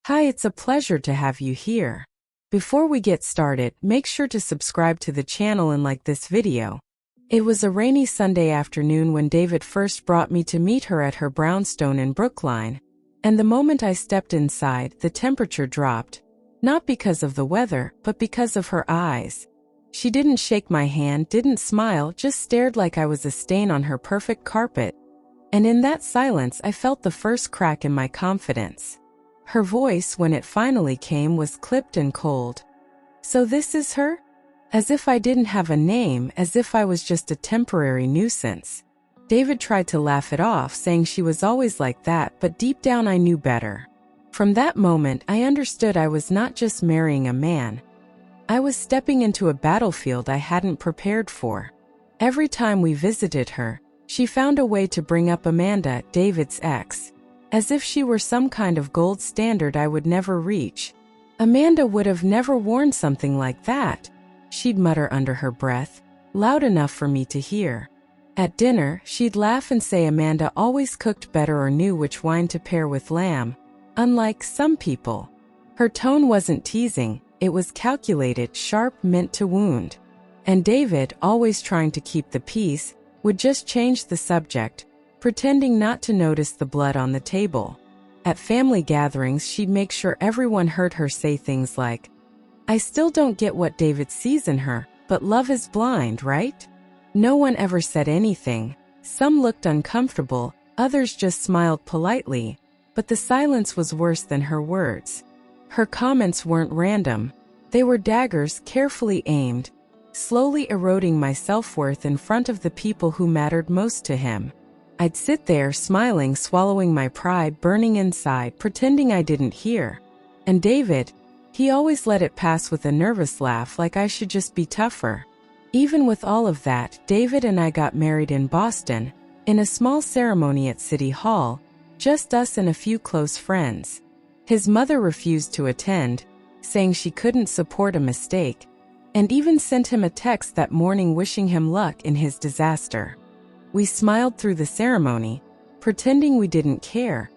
Hi, it's a pleasure to have you here. Before we get started, make sure to subscribe to the channel and like this video. It was a rainy Sunday afternoon when David first brought me to meet her at her brownstone in Brookline. And the moment I stepped inside, the temperature dropped. Not because of the weather, but because of her eyes. She didn't shake my hand, didn't smile, just stared like I was a stain on her perfect carpet. And in that silence, I felt the first crack in my confidence. Her voice, when it finally came, was clipped and cold. "So this is her?" As if I didn't have a name, as if I was just a temporary nuisance. David tried to laugh it off, saying she was always like that, but deep down I knew better. From that moment, I understood I was not just marrying a man. I was stepping into a battlefield I hadn't prepared for. Every time we visited her, she found a way to bring up Amanda, David's ex. As if she were some kind of gold standard I would never reach. "Amanda would have never worn something like that," she'd mutter under her breath, loud enough for me to hear. At dinner, she'd laugh and say Amanda always cooked better or knew which wine to pair with lamb, unlike some people. Her tone wasn't teasing, it was calculated, sharp, meant to wound. And David, always trying to keep the peace, would just change the subject, pretending not to notice the blood on the table. At family gatherings, she'd make sure everyone heard her say things like, "I still don't get what David sees in her, but love is blind, right?" No one ever said anything. Some looked uncomfortable, others just smiled politely, but the silence was worse than her words. Her comments weren't random. They were daggers, carefully aimed, slowly eroding my self-worth in front of the people who mattered most to him. I'd sit there, smiling, swallowing my pride, burning inside, pretending I didn't hear. And David, he always let it pass with a nervous laugh, like I should just be tougher. Even with all of that, David and I got married in Boston, in a small ceremony at City Hall, just us and a few close friends. His mother refused to attend, saying she couldn't support a mistake, and even sent him a text that morning wishing him luck in his disaster. We smiled through the ceremony, pretending we didn't care,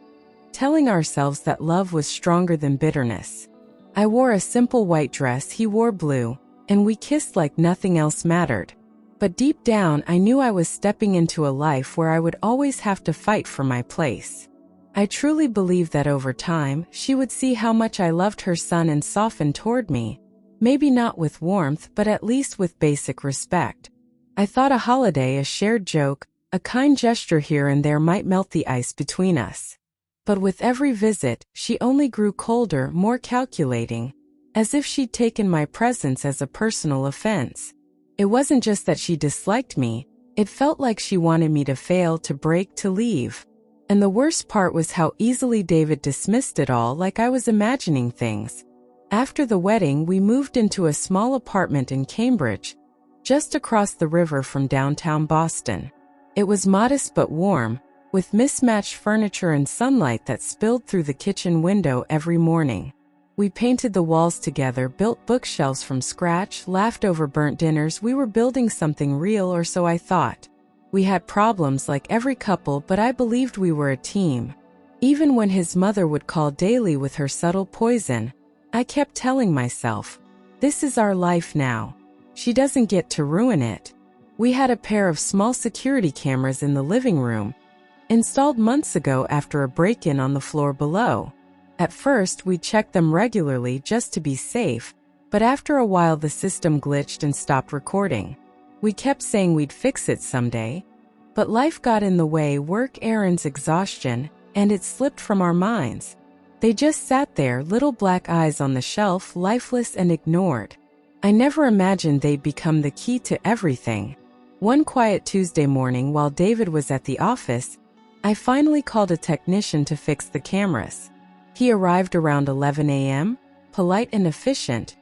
telling ourselves that love was stronger than bitterness. I wore a simple white dress, he wore blue, and we kissed like nothing else mattered. But deep down, I knew I was stepping into a life where I would always have to fight for my place. I truly believed that over time, she would see how much I loved her son and soften toward me, maybe not with warmth, but at least with basic respect. I thought a holiday, a shared joke, a kind gesture here and there might melt the ice between us. But with every visit, she only grew colder, more calculating, as if she'd taken my presence as a personal offense. It wasn't just that she disliked me, it felt like she wanted me to fail, to break, to leave. And the worst part was how easily David dismissed it all, like I was imagining things. After the wedding, we moved into a small apartment in Cambridge, just across the river from downtown Boston. It was modest but warm, with mismatched furniture and sunlight that spilled through the kitchen window every morning. We painted the walls together, built bookshelves from scratch, laughed over burnt dinners. We were building something real, or so I thought. We had problems like every couple, but I believed we were a team. Even when his mother would call daily with her subtle poison, I kept telling myself, this is our life now. She doesn't get to ruin it. We had a pair of small security cameras in the living room, installed months ago after a break-in on the floor below. At first, we checked them regularly just to be safe, but after a while the system glitched and stopped recording. We kept saying we'd fix it someday, but life got in the way, work, errands, exhaustion, and it slipped from our minds. They just sat there, little black eyes on the shelf, lifeless and ignored. I never imagined they'd become the key to everything. One quiet Tuesday morning while David was at the office, I finally called a technician to fix the cameras. He arrived around 11 a.m., polite and efficient,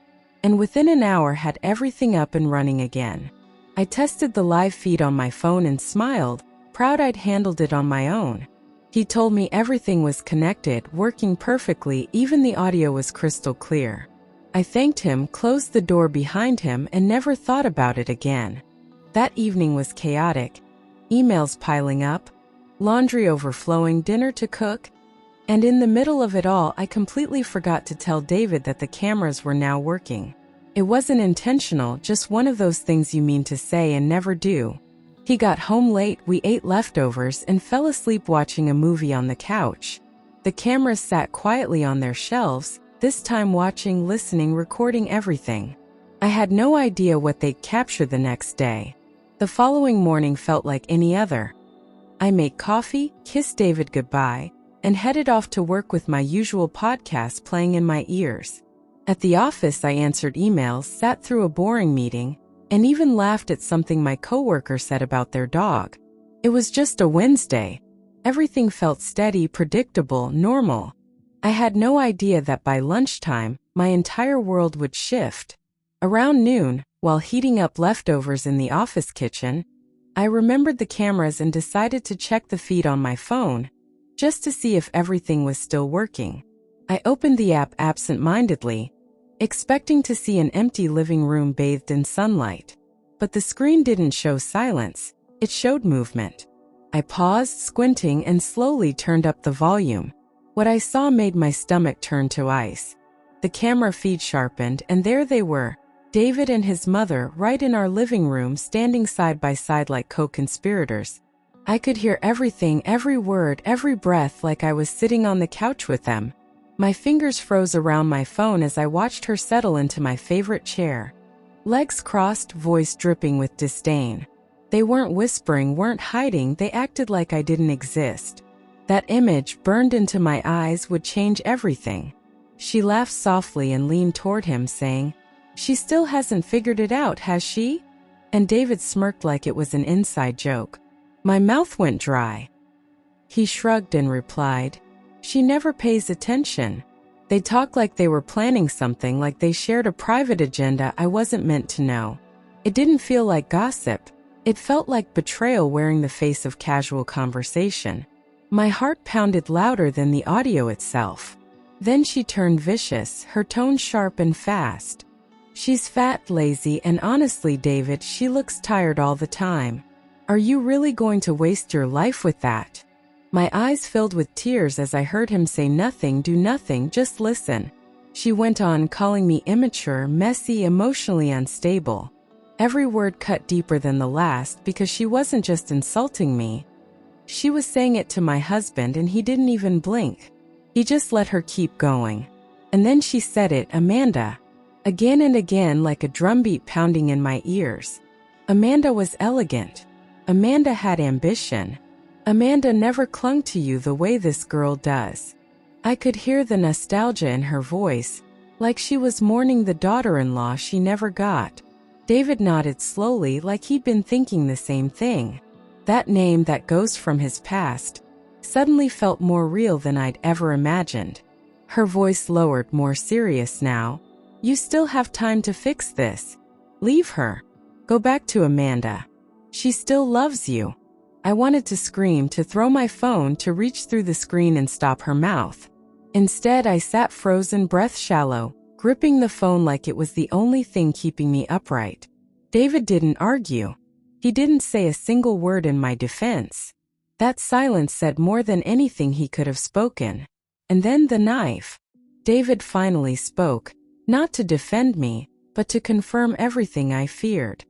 and within an hour had everything up and running again. I tested the live feed on my phone and smiled, proud I'd handled it on my own. He told me everything was connected, working perfectly, even the audio was crystal clear. I thanked him, closed the door behind him, and never thought about it again. That evening was chaotic. Emails piling up, laundry overflowing, dinner to cook, And in the middle of it all, I completely forgot to tell David that the cameras were now working. It wasn't intentional, just one of those things you mean to say and never do. He got home late, we ate leftovers, and fell asleep watching a movie on the couch. The cameras sat quietly on their shelves, this time watching, listening, recording everything. I had no idea what they'd capture the next day. The following morning felt like any other. I made coffee, kissed David goodbye, and headed off to work with my usual podcast playing in my ears. At the office, I answered emails, sat through a boring meeting, and even laughed at something my coworker said about their dog. It was just a Wednesday. Everything felt steady, predictable, normal. I had no idea that by lunchtime, my entire world would shift. Around noon, while heating up leftovers in the office kitchen, I remembered the cameras and decided to check the feed on my phone, just to see if everything was still working. I opened the app absent-mindedly, expecting to see an empty living room bathed in sunlight. But the screen didn't show silence, it showed movement. I paused, squinting, and slowly turned up the volume. What I saw made my stomach turn to ice. The camera feed sharpened, and there they were, David and his mother, right in our living room, standing side by side like co-conspirators. I could hear everything, every word, every breath, like I was sitting on the couch with them. My fingers froze around my phone as I watched her settle into my favorite chair. Legs crossed, voice dripping with disdain. They weren't whispering, weren't hiding, they acted like I didn't exist. That image, burned into my eyes, would change everything. She laughed softly and leaned toward him, saying, "She still hasn't figured it out, has she?" And David smirked like it was an inside joke. My mouth went dry. He shrugged and replied, "She never pays attention." They talked like they were planning something, like they shared a private agenda I wasn't meant to know. It didn't feel like gossip. It felt like betrayal wearing the face of casual conversation. My heart pounded louder than the audio itself. Then she turned vicious, her tone sharp and fast. "She's fat, lazy, and honestly, David, she looks tired all the time. Are you really going to waste your life with that?" My eyes filled with tears as I heard him say, "Nothing, do nothing, just listen." She went on, calling me immature, messy, emotionally unstable. Every word cut deeper than the last because she wasn't just insulting me. She was saying it to my husband, and he didn't even blink. He just let her keep going. And then she said it, "Amanda." Again and again, like a drumbeat pounding in my ears. Amanda was elegant. Amanda had ambition. Amanda never clung to you the way this girl does. I could hear the nostalgia in her voice, like she was mourning the daughter-in-law she never got. David nodded slowly, like he'd been thinking the same thing. That name, that ghost from his past, suddenly felt more real than I'd ever imagined. Her voice lowered, more serious now. "You still have time to fix this. Leave her. Go back to Amanda. She still loves you." I wanted to scream, to throw my phone, to reach through the screen and stop her mouth. Instead, I sat frozen, breath shallow, gripping the phone like it was the only thing keeping me upright. David didn't argue. He didn't say a single word in my defense. That silence said more than anything he could have spoken. And then the knife. David finally spoke, not to defend me, but to confirm everything I feared.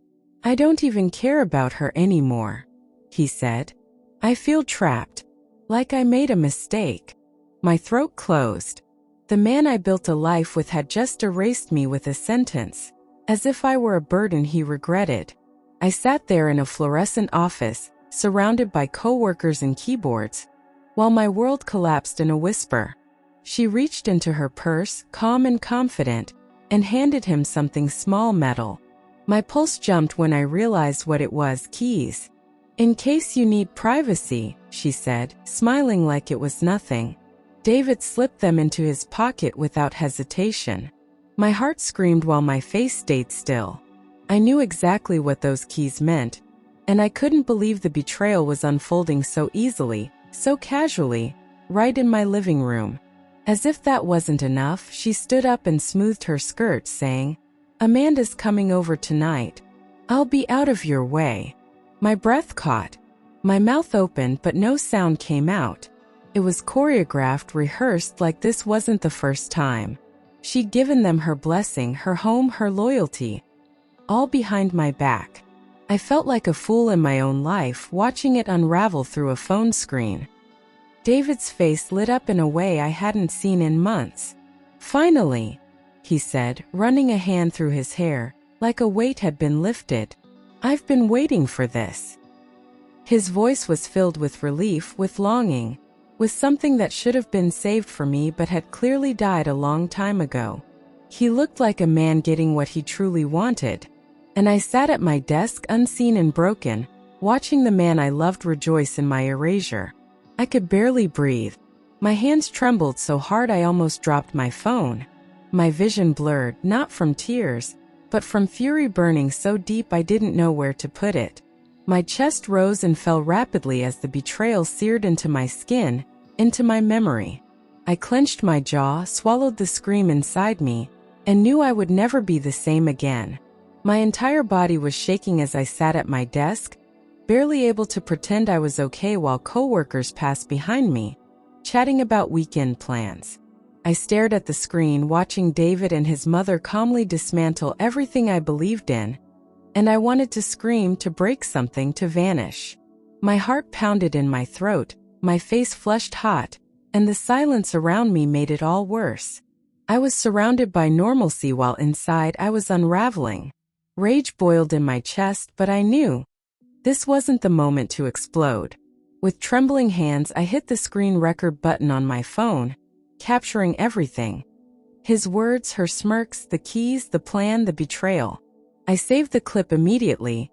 "I don't even care about her anymore," he said. "I feel trapped, like I made a mistake." My throat closed. The man I built a life with had just erased me with a sentence, as if I were a burden he regretted. I sat there in a fluorescent office, surrounded by coworkers and keyboards, while my world collapsed in a whisper. She reached into her purse, calm and confident, and handed him something small, metal. My pulse jumped when I realized what it was: keys. "In case you need privacy," she said, smiling like it was nothing. David slipped them into his pocket without hesitation. My heart screamed while my face stayed still. I knew exactly what those keys meant, and I couldn't believe the betrayal was unfolding so easily, so casually, right in my living room. As if that wasn't enough, she stood up and smoothed her skirt, saying, "Amanda's coming over tonight. I'll be out of your way." My breath caught. My mouth opened, but no sound came out. It was choreographed, rehearsed like this wasn't the first time. She'd given them her blessing, her home, her loyalty, all behind my back. I felt like a fool in my own life, watching it unravel through a phone screen. David's face lit up in a way I hadn't seen in months. "Finally," he said, running a hand through his hair, like a weight had been lifted. "I've been waiting for this." His voice was filled with relief, with longing, with something that should have been saved for me but had clearly died a long time ago. He looked like a man getting what he truly wanted. And I sat at my desk, unseen and broken, watching the man I loved rejoice in my erasure. I could barely breathe. My hands trembled so hard I almost dropped my phone. My vision blurred, not from tears, but from fury burning so deep I didn't know where to put it. My chest rose and fell rapidly as the betrayal seared into my skin, into my memory. I clenched my jaw, swallowed the scream inside me, and knew I would never be the same again. My entire body was shaking as I sat at my desk, barely able to pretend I was okay while coworkers passed behind me, chatting about weekend plans. I stared at the screen, watching David and his mother calmly dismantle everything I believed in, and I wanted to scream, to break something, to vanish. My heart pounded in my throat, my face flushed hot, and the silence around me made it all worse. I was surrounded by normalcy while inside I was unraveling. Rage boiled in my chest, but I knew this wasn't the moment to explode. With trembling hands, I hit the screen record button on my phone, capturing everything. His words, her smirks, the keys, the plan, the betrayal. I saved the clip immediately,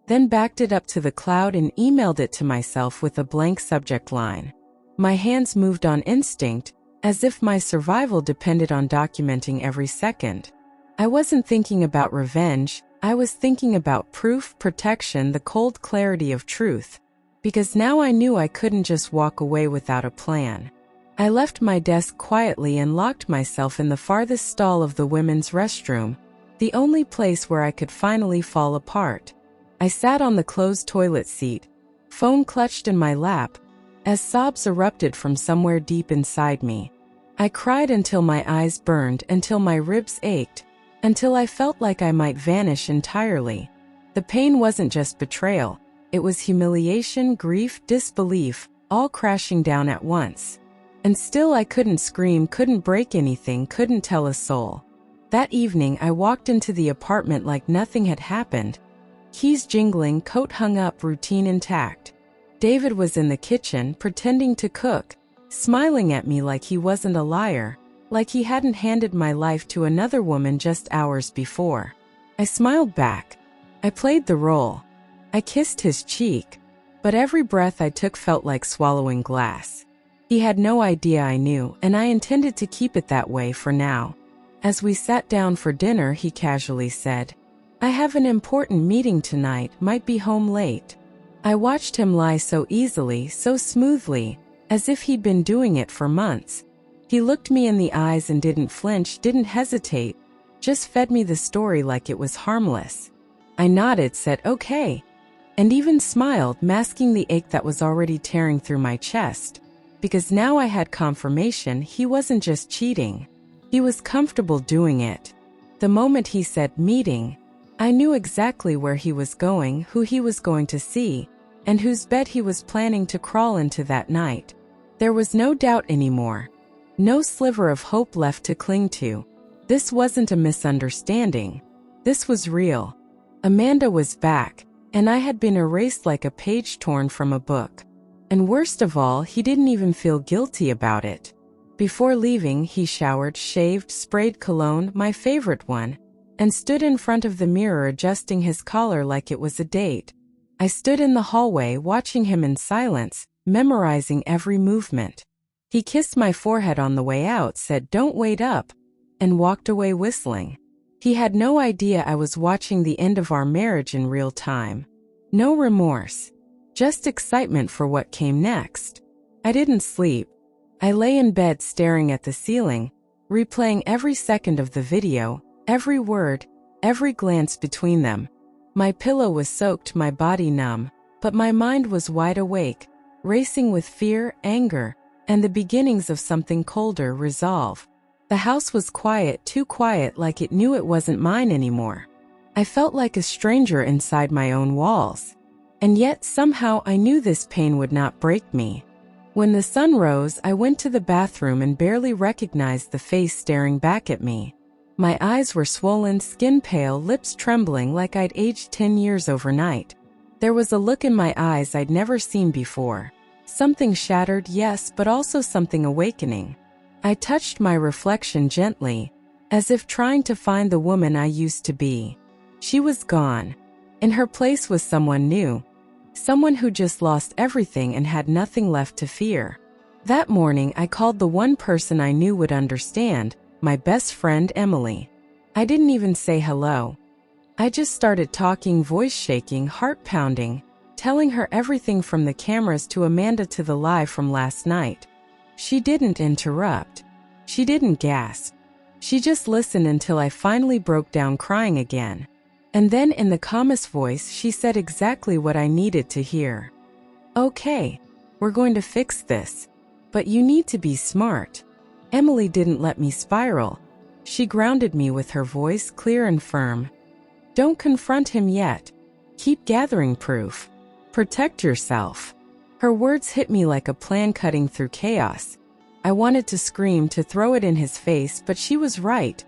then backed it up to the cloud and emailed it to myself with a blank subject line. My hands moved on instinct, as if my survival depended on documenting every second. I wasn't thinking about revenge, I was thinking about proof, protection, the cold clarity of truth. Because now I knew I couldn't just walk away without a plan. I left my desk quietly and locked myself in the farthest stall of the women's restroom, the only place where I could finally fall apart. I sat on the closed toilet seat, phone clutched in my lap, as sobs erupted from somewhere deep inside me. I cried until my eyes burned, until my ribs ached, until I felt like I might vanish entirely. The pain wasn't just betrayal, it was humiliation, grief, disbelief, all crashing down at once. And still I couldn't scream, couldn't break anything, couldn't tell a soul. That evening I walked into the apartment like nothing had happened. Keys jingling, coat hung up, routine intact. David was in the kitchen, pretending to cook, smiling at me like he wasn't a liar, like he hadn't handed my life to another woman just hours before. I smiled back. I played the role. I kissed his cheek, but every breath I took felt like swallowing glass. He had no idea I knew, and I intended to keep it that way for now. As we sat down for dinner, he casually said, "I have an important meeting tonight, might be home late." I watched him lie so easily, so smoothly, as if he'd been doing it for months. He looked me in the eyes and didn't flinch, didn't hesitate, just fed me the story like it was harmless. I nodded, said okay, and even smiled, masking the ache that was already tearing through my chest. Because now I had confirmation he wasn't just cheating. He was comfortable doing it. The moment he said meeting, I knew exactly where he was going, who he was going to see, and whose bed he was planning to crawl into that night. There was no doubt anymore. No sliver of hope left to cling to. This wasn't a misunderstanding. This was real. Amanda was back, and I had been erased like a page torn from a book. And worst of all, he didn't even feel guilty about it. Before leaving, he showered, shaved, sprayed cologne, my favorite one, and stood in front of the mirror adjusting his collar like it was a date. I stood in the hallway watching him in silence, memorizing every movement. He kissed my forehead on the way out, said, "Don't wait up," and walked away whistling. He had no idea I was watching the end of our marriage in real time. No remorse. Just excitement for what came next. I didn't sleep. I lay in bed staring at the ceiling, replaying every second of the video, every word, every glance between them. My pillow was soaked, my body numb, but my mind was wide awake, racing with fear, anger, and the beginnings of something colder, resolve. The house was quiet, too quiet, like it knew it wasn't mine anymore. I felt like a stranger inside my own walls. And yet somehow I knew this pain would not break me. When the sun rose, I went to the bathroom and barely recognized the face staring back at me. My eyes were swollen, skin pale, lips trembling like I'd aged 10 years overnight. There was a look in my eyes I'd never seen before. Something shattered, yes, but also something awakening. I touched my reflection gently, as if trying to find the woman I used to be. She was gone. In her place was someone new. Someone who just lost everything and had nothing left to fear. That morning, I called the one person I knew would understand, my best friend Emily. I didn't even say hello. I just started talking, voice shaking, heart pounding, telling her everything from the cameras to Amanda to the lie from last night. She didn't interrupt. She didn't gasp. She just listened until I finally broke down crying again. And then in the calmest voice, she said exactly what I needed to hear. "Okay, we're going to fix this. But you need to be smart." Emily didn't let me spiral. She grounded me with her voice clear and firm. "Don't confront him yet. Keep gathering proof. Protect yourself." Her words hit me like a plan cutting through chaos. I wanted to scream, to throw it in his face, but she was right.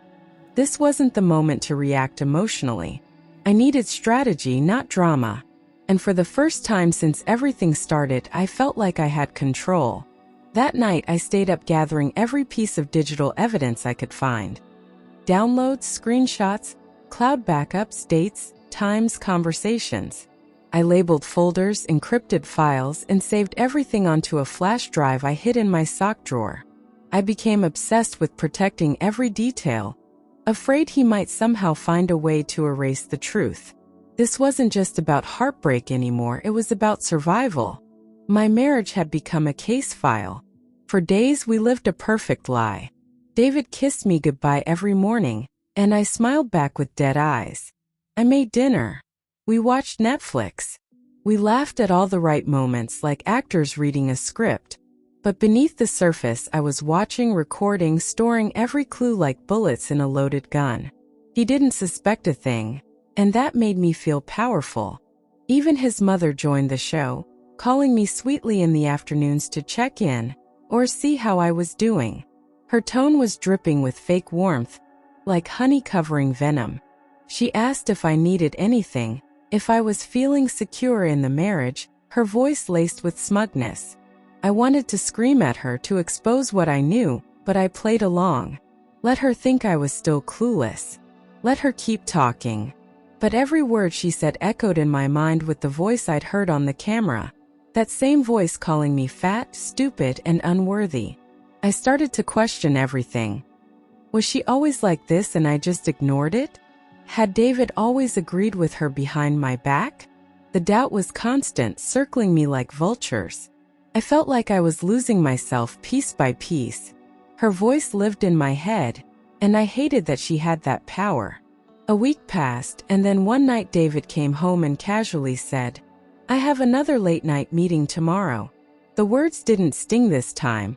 This wasn't the moment to react emotionally. I needed strategy, not drama. And for the first time since everything started, I felt like I had control. That night, I stayed up gathering every piece of digital evidence I could find. Downloads, screenshots, cloud backups, dates, times, conversations. I labeled folders, encrypted files, and saved everything onto a flash drive I hid in my sock drawer. I became obsessed with protecting every detail, afraid he might somehow find a way to erase the truth. This wasn't just about heartbreak anymore, it was about survival. My marriage had become a case file. For days we lived a perfect lie. David kissed me goodbye every morning, and I smiled back with dead eyes. I made dinner. We watched Netflix. We laughed at all the right moments like actors reading a script. But beneath the surface, I was watching, recording, storing every clue like bullets in a loaded gun. He didn't suspect a thing, and that made me feel powerful. Even his mother joined the show, calling me sweetly in the afternoons to check in or see how I was doing. Her tone was dripping with fake warmth, like honey covering venom. She asked if I needed anything, if I was feeling secure in the marriage, her voice laced with smugness. I wanted to scream at her to expose what I knew, but I played along. Let her think I was still clueless. Let her keep talking. But every word she said echoed in my mind with the voice I'd heard on the camera. That same voice calling me fat, stupid, and unworthy. I started to question everything. Was she always like this and I just ignored it? Had David always agreed with her behind my back? The doubt was constant, circling me like vultures. I felt like I was losing myself piece by piece. Her voice lived in my head, and I hated that she had that power. A week passed, and then one night David came home and casually said, "I have another late-night meeting tomorrow." The words didn't sting this time.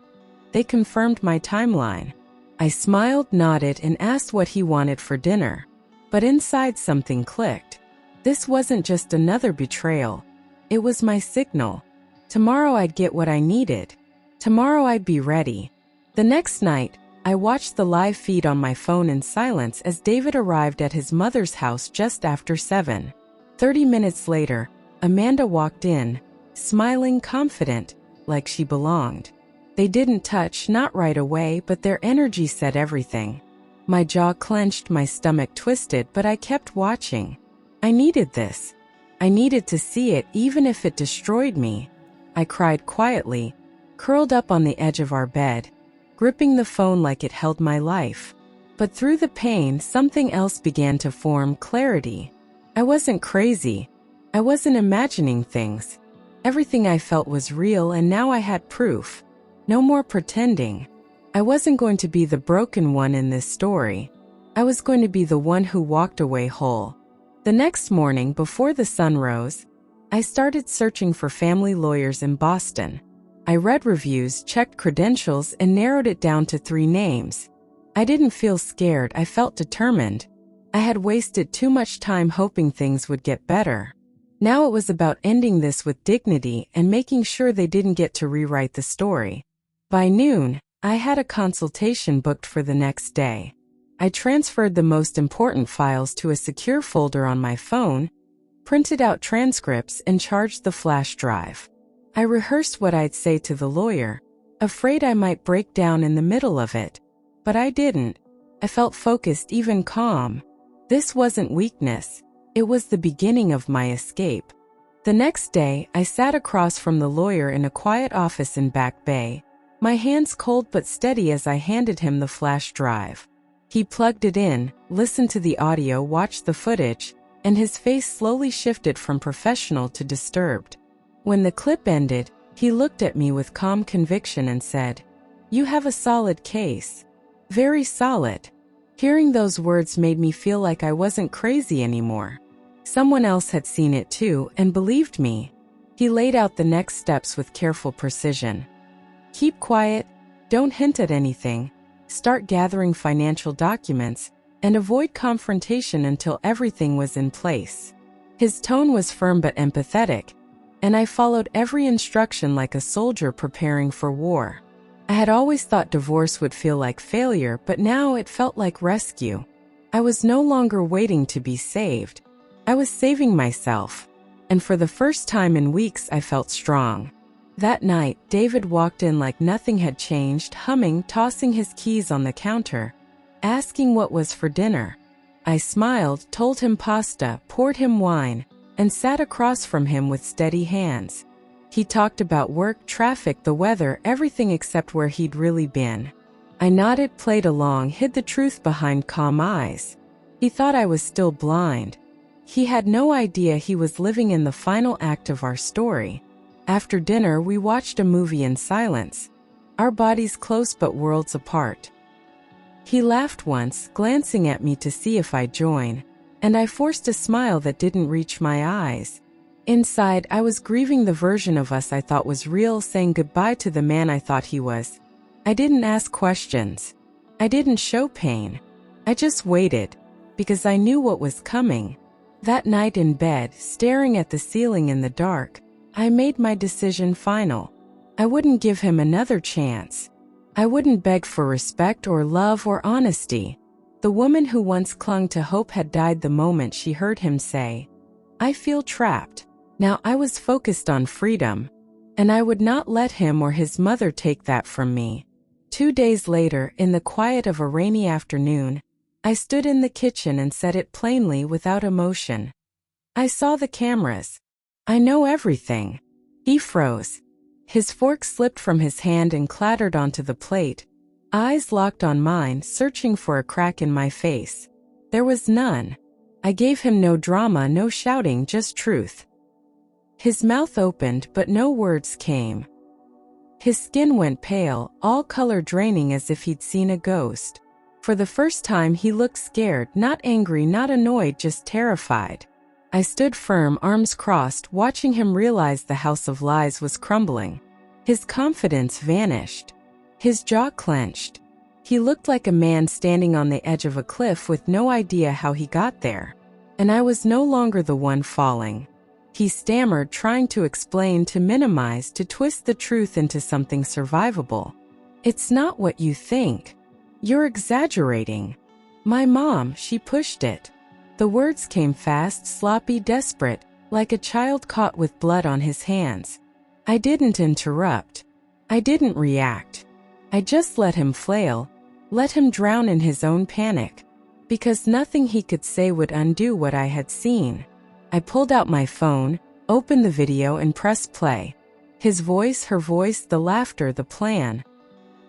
They confirmed my timeline. I smiled, nodded, and asked what he wanted for dinner. But inside something clicked. This wasn't just another betrayal. It was my signal. Tomorrow I'd get what I needed. Tomorrow I'd be ready. The next night, I watched the live feed on my phone in silence as David arrived at his mother's house just after 7. 30 minutes later, Amanda walked in, smiling, confident, like she belonged. They didn't touch, not right away, but their energy said everything. My jaw clenched, my stomach twisted, but I kept watching. I needed this. I needed to see it, even if it destroyed me. I cried quietly, curled up on the edge of our bed, gripping the phone like it held my life. But through the pain, something else began to form: clarity. I wasn't crazy. I wasn't imagining things. Everything I felt was real, and now I had proof. No more pretending. I wasn't going to be the broken one in this story. I was going to be the one who walked away whole. The next morning, before the sun rose, I started searching for family lawyers in Boston. I read reviews, checked credentials, and narrowed it down to 3 names. I didn't feel scared, I felt determined. I had wasted too much time hoping things would get better. Now it was about ending this with dignity and making sure they didn't get to rewrite the story. By noon, I had a consultation booked for the next day. I transferred the most important files to a secure folder on my phone, printed out transcripts, and charged the flash drive. I rehearsed what I'd say to the lawyer, afraid I might break down in the middle of it. But I didn't. I felt focused, even calm. This wasn't weakness. It was the beginning of my escape. The next day, I sat across from the lawyer in a quiet office in Back Bay, my hands cold but steady as I handed him the flash drive. He plugged it in, listened to the audio, watched the footage, and his face slowly shifted from professional to disturbed. When the clip ended, he looked at me with calm conviction and said, "You have a solid case. Very solid." Hearing those words made me feel like I wasn't crazy anymore. Someone else had seen it too and believed me. He laid out the next steps with careful precision. Keep quiet, don't hint at anything, start gathering financial documents, and avoid confrontation until everything was in place. His tone was firm but empathetic, and I followed every instruction like a soldier preparing for war. I had always thought divorce would feel like failure, but now it felt like rescue. I was no longer waiting to be saved. I was saving myself. And for the first time in weeks, I felt strong. That night, David walked in like nothing had changed, humming, tossing his keys on the counter, asking what was for dinner. I smiled, told him pasta, poured him wine, and sat across from him with steady hands. He talked about work, traffic, the weather, everything except where he'd really been. I nodded, played along, hid the truth behind calm eyes. He thought I was still blind. He had no idea he was living in the final act of our story. After dinner, we watched a movie in silence, our bodies close but worlds apart. He laughed once, glancing at me to see if I'd join, and I forced a smile that didn't reach my eyes. Inside, I was grieving the version of us I thought was real, saying goodbye to the man I thought he was. I didn't ask questions. I didn't show pain. I just waited, because I knew what was coming. That night in bed, staring at the ceiling in the dark, I made my decision final. I wouldn't give him another chance. I wouldn't beg for respect or love or honesty. The woman who once clung to hope had died the moment she heard him say, "I feel trapped." Now I was focused on freedom, and I would not let him or his mother take that from me. 2 days later, in the quiet of a rainy afternoon, I stood in the kitchen and said it plainly without emotion. "I saw the cameras. I know everything." He froze. His fork slipped from his hand and clattered onto the plate. Eyes locked on mine, searching for a crack in my face. There was none. I gave him no drama, no shouting, just truth. His mouth opened, but no words came. His skin went pale, all color draining as if he'd seen a ghost. For the first time, he looked scared, not angry, not annoyed, just terrified. I stood firm, arms crossed, watching him realize the house of lies was crumbling. His confidence vanished. His jaw clenched. He looked like a man standing on the edge of a cliff with no idea how he got there. And I was no longer the one falling. He stammered, trying to explain, to minimize, to twist the truth into something survivable. "It's not what you think. You're exaggerating. My mom, she pushed it." The words came fast, sloppy, desperate, like a child caught with blood on his hands. I didn't interrupt. I didn't react. I just let him flail, let him drown in his own panic, because nothing he could say would undo what I had seen. I pulled out my phone, opened the video, and pressed play. His voice, her voice, the laughter, the plan.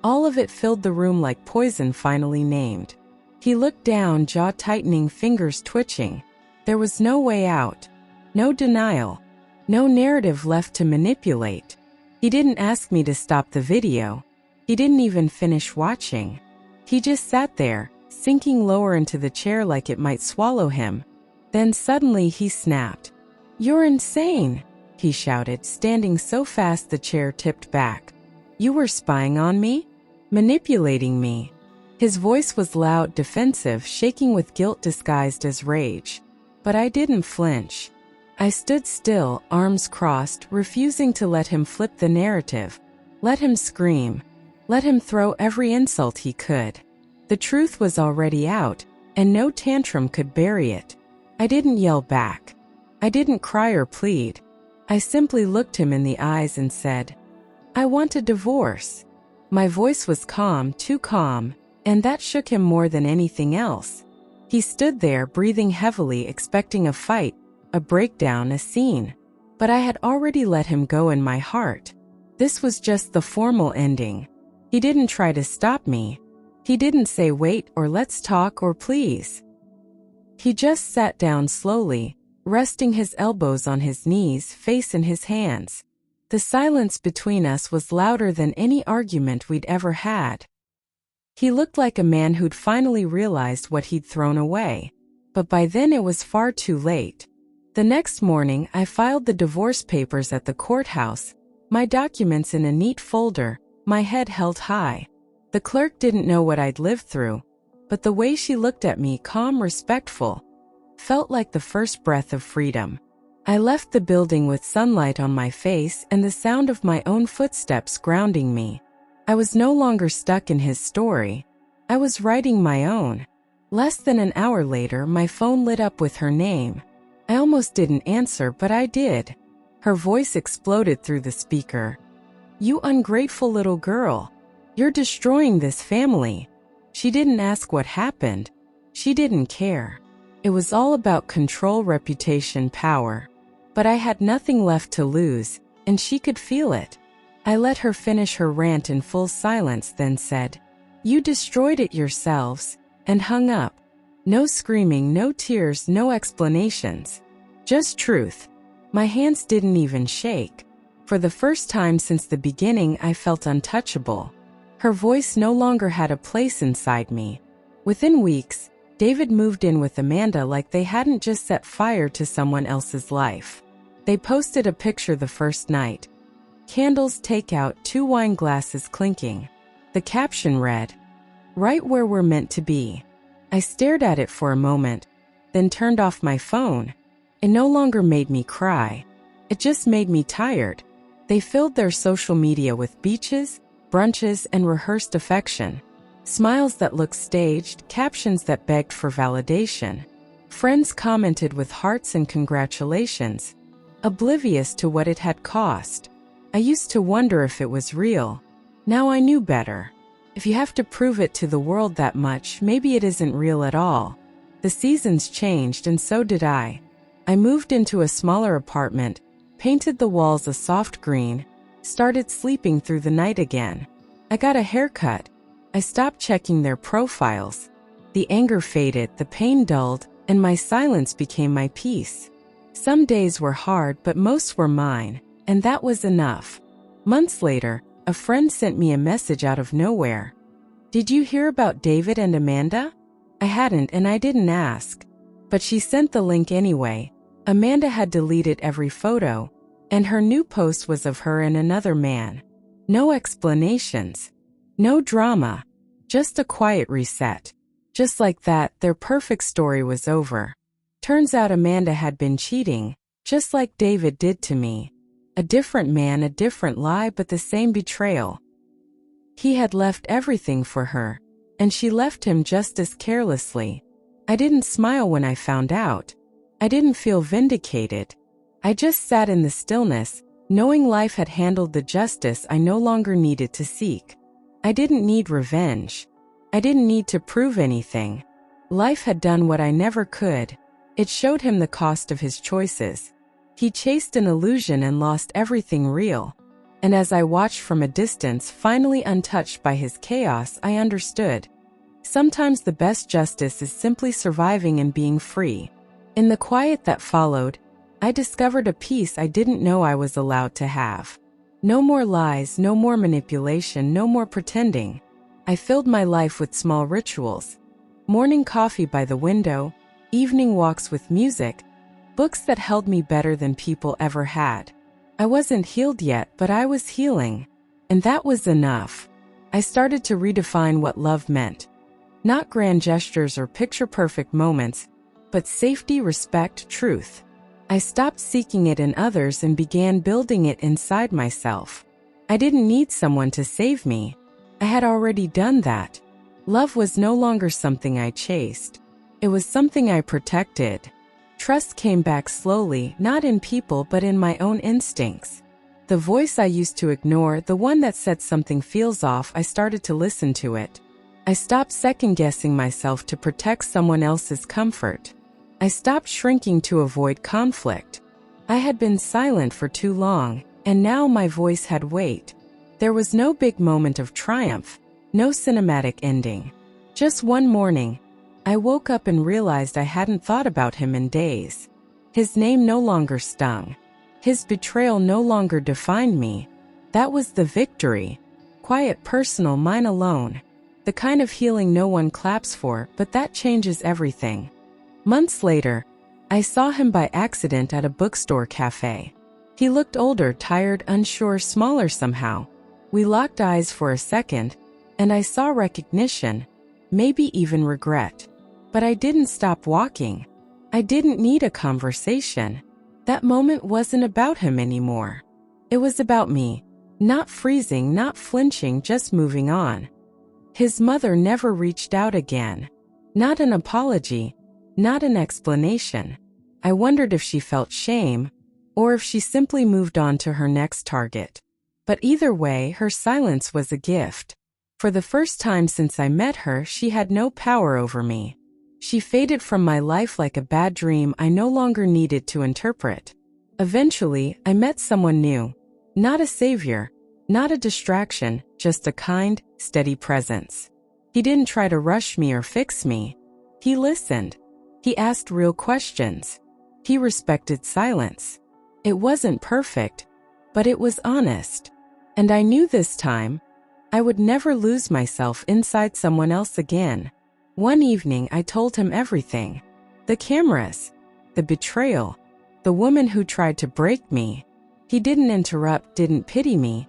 All of it filled the room like poison finally named. He looked down, jaw tightening, fingers twitching. There was no way out. No denial. No narrative left to manipulate. He didn't ask me to stop the video. He didn't even finish watching. He just sat there, sinking lower into the chair like it might swallow him. Then suddenly he snapped. "You're insane." he shouted, standing so fast the chair tipped back. "You were spying on me? Manipulating me?" His voice was loud, defensive, shaking with guilt disguised as rage. But I didn't flinch. I stood still, arms crossed, refusing to let him flip the narrative. Let him scream. Let him throw every insult he could. The truth was already out, and no tantrum could bury it. I didn't yell back. I didn't cry or plead. I simply looked him in the eyes and said, "I want a divorce." My voice was calm, too calm, and that shook him more than anything else. He stood there, breathing heavily, expecting a fight, a breakdown, a scene. But I had already let him go in my heart. This was just the formal ending. He didn't try to stop me. He didn't say wait or let's talk or please. He just sat down slowly, resting his elbows on his knees, face in his hands. The silence between us was louder than any argument we'd ever had. He looked like a man who'd finally realized what he'd thrown away. But by then it was far too late. The next morning, I filed the divorce papers at the courthouse, my documents in a neat folder, my head held high. The clerk didn't know what I'd lived through, but the way she looked at me, calm, respectful, felt like the first breath of freedom. I left the building with sunlight on my face and the sound of my own footsteps grounding me. I was no longer stuck in his story. I was writing my own. Less than an hour later, my phone lit up with her name. I almost didn't answer, but I did. Her voice exploded through the speaker. "You ungrateful little girl. You're destroying this family." She didn't ask what happened. She didn't care. It was all about control, reputation, power. But I had nothing left to lose, and she could feel it. I let her finish her rant in full silence, then said, "You destroyed it yourselves," and hung up. No screaming, no tears, no explanations. Just truth. My hands didn't even shake. For the first time since the beginning, I felt untouchable. Her voice no longer had a place inside me. Within weeks, David moved in with Amanda like they hadn't just set fire to someone else's life. They posted a picture the first night. Candles, takeout, 2 wine glasses clinking. The caption read, "Right where we're meant to be." I stared at it for a moment, then turned off my phone. It no longer made me cry. It just made me tired. They filled their social media with beaches, brunches, and rehearsed affection. Smiles that looked staged, captions that begged for validation. Friends commented with hearts and congratulations, oblivious to what it had cost. I used to wonder if it was real. Now I knew better. If you have to prove it to the world that much, maybe it isn't real at all. The seasons changed, and so did I. I moved into a smaller apartment, painted the walls a soft green, started sleeping through the night again. I got a haircut. I stopped checking their profiles. The anger faded, the pain dulled, and my silence became my peace. Some days were hard, but most were mine, and that was enough. Months later, a friend sent me a message out of nowhere. "Did you hear about David and Amanda?" I hadn't, and I didn't ask. But she sent the link anyway. Amanda had deleted every photo, and her new post was of her and another man. No explanations. No drama. Just a quiet reset. Just like that, their perfect story was over. Turns out Amanda had been cheating, just like David did to me. A different man, a different lie, but the same betrayal. He had left everything for her, and she left him just as carelessly. I didn't smile when I found out. I didn't feel vindicated. I just sat in the stillness, knowing life had handled the justice I no longer needed to seek. I didn't need revenge. I didn't need to prove anything. Life had done what I never could. It showed him the cost of his choices. He chased an illusion and lost everything real. And as I watched from a distance, finally untouched by his chaos, I understood. Sometimes the best justice is simply surviving and being free. In the quiet that followed, I discovered a peace I didn't know I was allowed to have. No more lies, no more manipulation, no more pretending. I filled my life with small rituals. Morning coffee by the window, evening walks with music, books that held me better than people ever had. I wasn't healed yet, but I was healing. And that was enough. I started to redefine what love meant. Not grand gestures or picture-perfect moments, but safety, respect, truth. I stopped seeking it in others and began building it inside myself. I didn't need someone to save me. I had already done that. Love was no longer something I chased. It was something I protected. Trust came back slowly, not in people but in my own instincts. The voice I used to ignore, the one that said something feels off, I started to listen to it. I stopped second-guessing myself to protect someone else's comfort. I stopped shrinking to avoid conflict. I had been silent for too long, and now my voice had weight. There was no big moment of triumph, no cinematic ending. Just one morning, I woke up and realized I hadn't thought about him in days. His name no longer stung. His betrayal no longer defined me. That was the victory. Quiet, personal, mine alone. The kind of healing no one claps for, but that changes everything. Months later, I saw him by accident at a bookstore cafe. He looked older, tired, unsure, smaller somehow. We locked eyes for a second, and I saw recognition, maybe even regret. But I didn't stop walking. I didn't need a conversation. That moment wasn't about him anymore. It was about me. Not freezing, not flinching, just moving on. His mother never reached out again. Not an apology, not an explanation. I wondered if she felt shame, or if she simply moved on to her next target. But either way, her silence was a gift. For the first time since I met her, she had no power over me. She faded from my life like a bad dream I no longer needed to interpret. Eventually, I met someone new. Not a savior, not a distraction, just a kind, steady presence. He didn't try to rush me or fix me. He listened. He asked real questions. He respected silence. It wasn't perfect, but it was honest. And I knew this time, I would never lose myself inside someone else again. One evening, I told him everything. The cameras, the betrayal, the woman who tried to break me. He didn't interrupt, didn't pity me.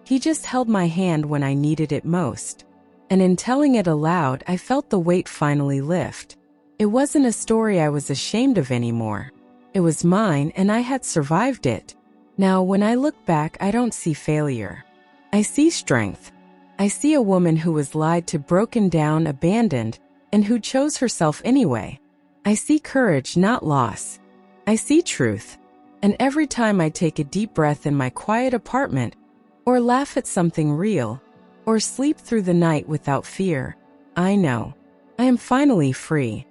He just held my hand when I needed it most. And in telling it aloud, I felt the weight finally lift. It wasn't a story I was ashamed of anymore. It was mine, and I had survived it. Now, when I look back, I don't see failure. I see strength. I see a woman who was lied to, broken down, abandoned, and who chose herself anyway. I see courage, not loss. I see truth. And every time I take a deep breath in my quiet apartment, or laugh at something real, or sleep through the night without fear, I know I am finally free.